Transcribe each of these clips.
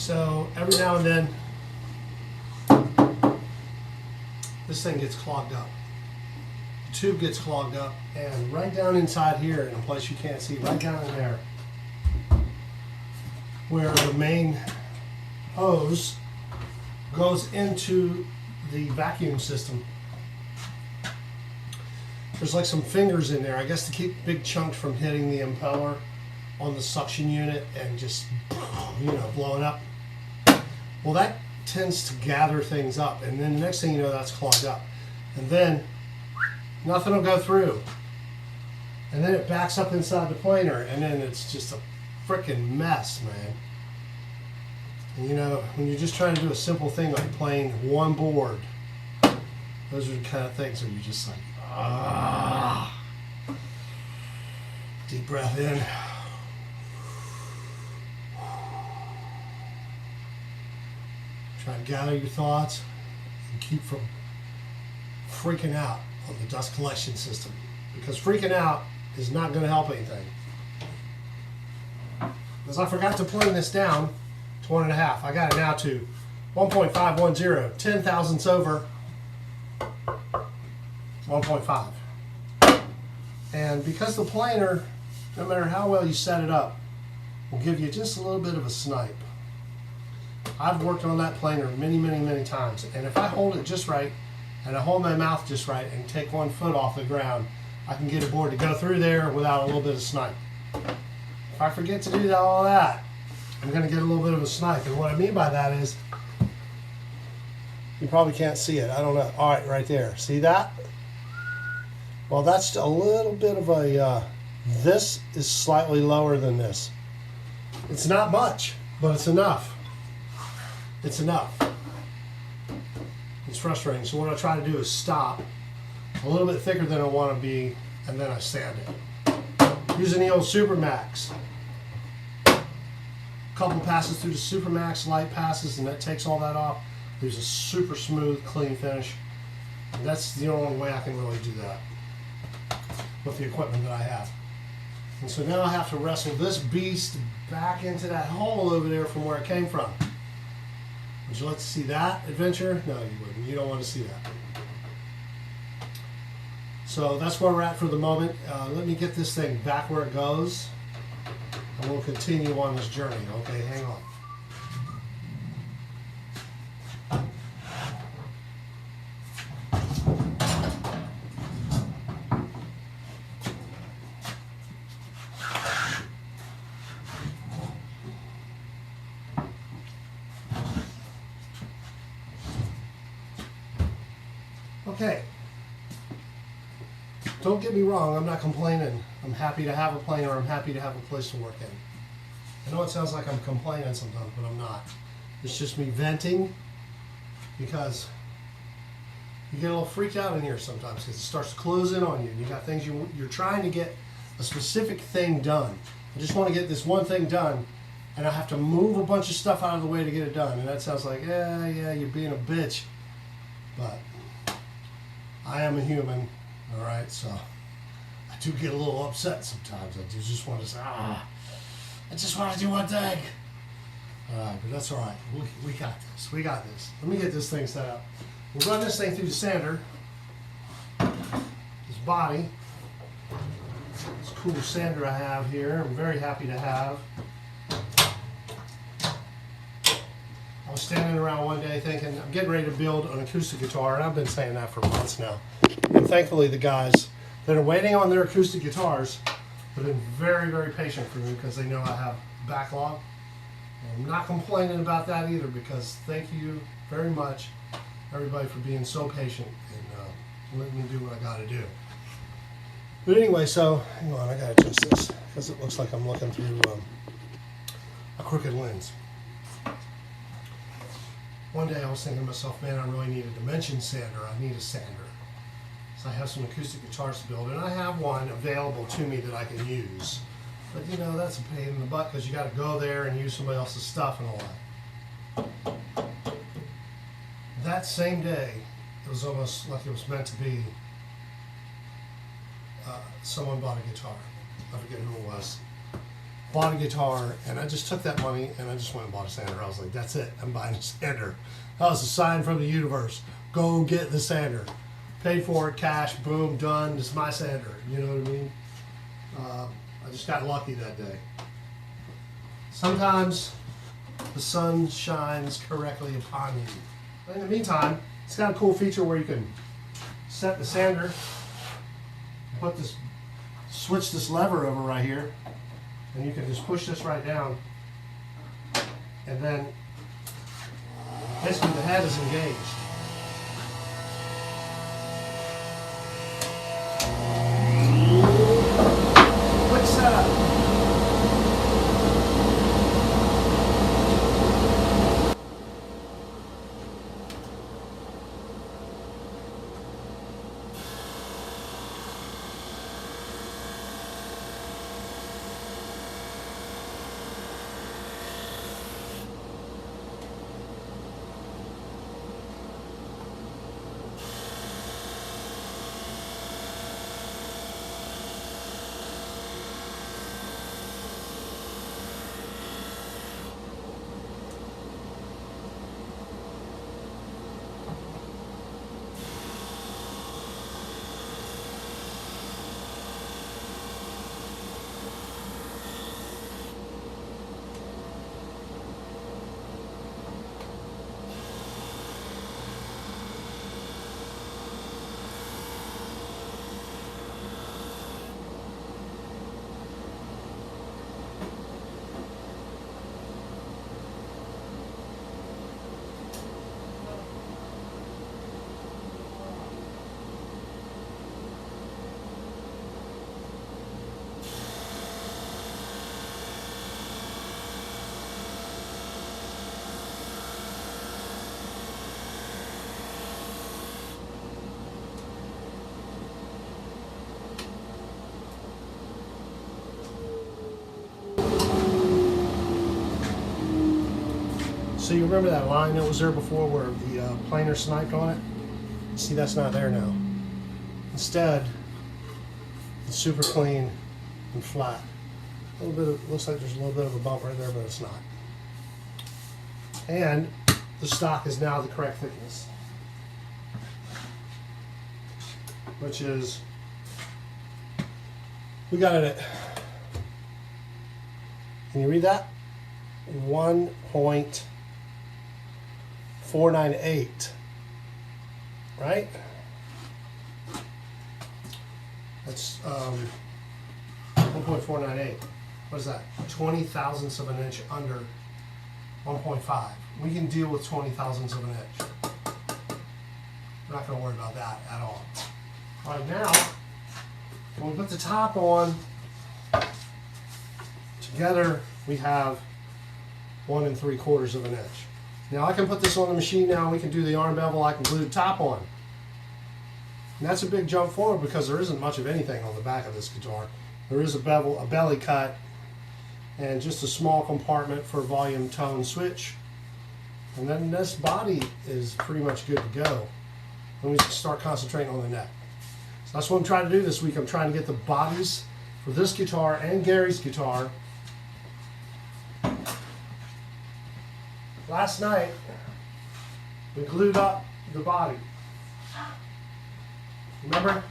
So every now and then, this thing gets clogged up. The tube gets clogged up, and right down inside here, in a place you can't see, right down in there, where the main hose goes into the vacuum system, there's like some fingers in there, I guess to keep big chunks from hitting the impeller on the suction unit and just, blowing up. Well, that tends to gather things up, and then the next thing you know, that's clogged up. And then nothing will go through. And then it backs up inside the planer, and then it's just a freaking mess, man. And when you're just trying to do a simple thing like playing one board, those are the kind of things where you're just like, ah. Deep breath in. Try to gather your thoughts and keep from freaking out on the dust collection system, because freaking out is not going to help anything. Because I forgot to plane this down to 1.5. I got it now to 1.510, 10 thousandths over 1.5. And because the planer, no matter how well you set it up, will give you just a little bit of a snipe. I've worked on that planer many, many, many times, and if I hold it just right, and I hold my mouth just right, and take 1 foot off the ground, I can get a board to go through there without a little bit of snipe. If I forget to do all that, I'm going to get a little bit of a snipe, and what I mean by that is, you probably can't see it, I don't know. All right, right there, see that? Well, that's a little bit of a, this is slightly lower than this. It's not much, but it's enough. It's enough. It's frustrating. So what I try to do is stop a little bit thicker than I want to be, and then I sand it. Using the old Supermax. A couple passes through the Supermax, light passes, and that takes all that off. Leaves a super smooth, clean finish. And that's the only way I can really do that with the equipment that I have. And so now I have to wrestle this beast back into that hole over there from where it came from. Would you like to see that adventure? No, you wouldn't. You don't want to see that. So that's where we're at for the moment. Let me get this thing back where it goes, and we'll continue on this journey. Okay, hang on. Okay, don't get me wrong, I'm not complaining. I'm happy to have a planer, I'm happy to have a place to work in. I know it sounds like I'm complaining sometimes, but I'm not. It's just me venting, because you get a little freaked out in here sometimes because it starts to close in on you. You got things you're trying to get a specific thing done. I just want to get this one thing done, and I have to move a bunch of stuff out of the way to get it done. And that sounds like, yeah, you're being a bitch. But I am a human, all right? So I do get a little upset sometimes. I do just want to say, I just want to do one thing. All right, but that's all right. We got this. We got this. Let me get this thing set up. We'll run this thing through the sander. This body. This cool sander I have here. I'm very happy to have. I was standing around one day thinking, I'm getting ready to build an acoustic guitar, and I've been saying that for months now. And thankfully the guys that are waiting on their acoustic guitars have been very, very patient for me, because they know I have backlog. And I'm not complaining about that either, because thank you very much, everybody, for being so patient and letting me do what I got to do. But anyway, so hang on, I got to adjust this because it looks like I'm looking through a crooked lens. One day I was thinking to myself, man, I really need a dimension sander. I need a sander. So I have some acoustic guitars to build, and I have one available to me that I can use. But that's a pain in the butt, because you got to go there and use somebody else's stuff and all that. That same day, it was almost like it was meant to be. Someone bought a guitar. I forget who it was. bought a guitar, and I just took that money and I just went and bought a sander. I was like, that's it, I'm buying a sander. That was a sign from the universe. Go get the sander. Paid for it, cash, boom, done. This is my sander. You know what I mean? I just got lucky that day. Sometimes the sun shines correctly upon you. But in the meantime, it's got a cool feature where you can set the sander, switch this lever over right here, and you can just push this right down, and then basically the head is engaged. Quick setup. So you remember that line that was there before where the planer sniped on it? See, that's not there now. Instead, it's super clean and flat. A little bit of, looks like there's a little bit of a bump right there, but it's not. And the stock is now the correct thickness, which is, we got it at, can you read that? 1.498, right? That's 1.498. What is that? 20 thousandths of an inch under 1.5. We can deal with 20 thousandths of an inch. We're not going to worry about that at all. All right, now when we put the top on, together we have 1 3/4 of an inch. Now I can put this on the machine now, we can do the arm bevel, I can glue the top on. And that's a big jump forward because there isn't much of anything on the back of this guitar. There is a bevel, a belly cut, and just a small compartment for volume tone switch. And then this body is pretty much good to go. Then we start concentrating on the neck. So that's what I'm trying to do this week. I'm trying to get the bodies for this guitar and Gary's guitar. Last night, we glued up the body. Remember?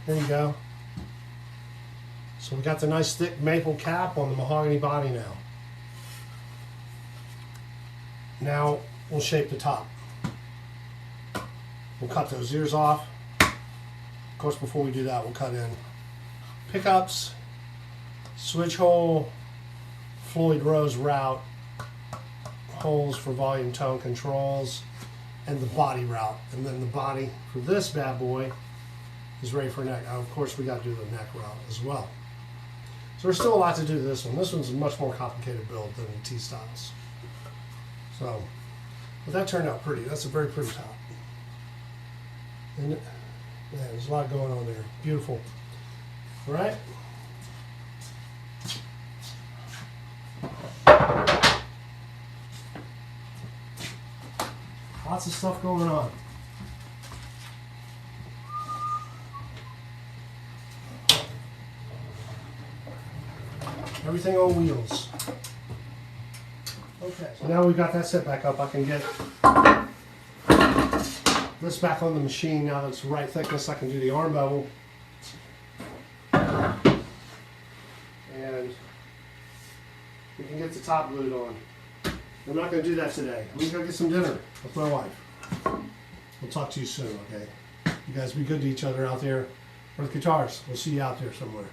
There you go. So we got the nice thick maple cap on the mahogany body now. Now we'll shape the top. We'll cut those ears off. Of course, before we do that, we'll cut in pickups, switch hole, Floyd Rose route, holes for volume tone controls, and the body route. And then the body for this bad boy is ready for neck. Now, of course, we got to do the neck route as well. So there's still a lot to do to this one. This one's a much more complicated build than the T-Styles. So, but that turned out pretty. That's a very pretty top. And man, there's a lot going on there. Beautiful. All right. Lots of stuff going on. Everything on wheels. Okay, so now we've got that set back up, I can get this back on the machine. Now that it's the right thickness, I can do the arm bevel. And we can get the top glued on. I'm not going to do that today. I'm going to go get some dinner with my wife. We'll talk to you soon, okay? You guys be good to each other out there with guitars. We'll see you out there somewhere.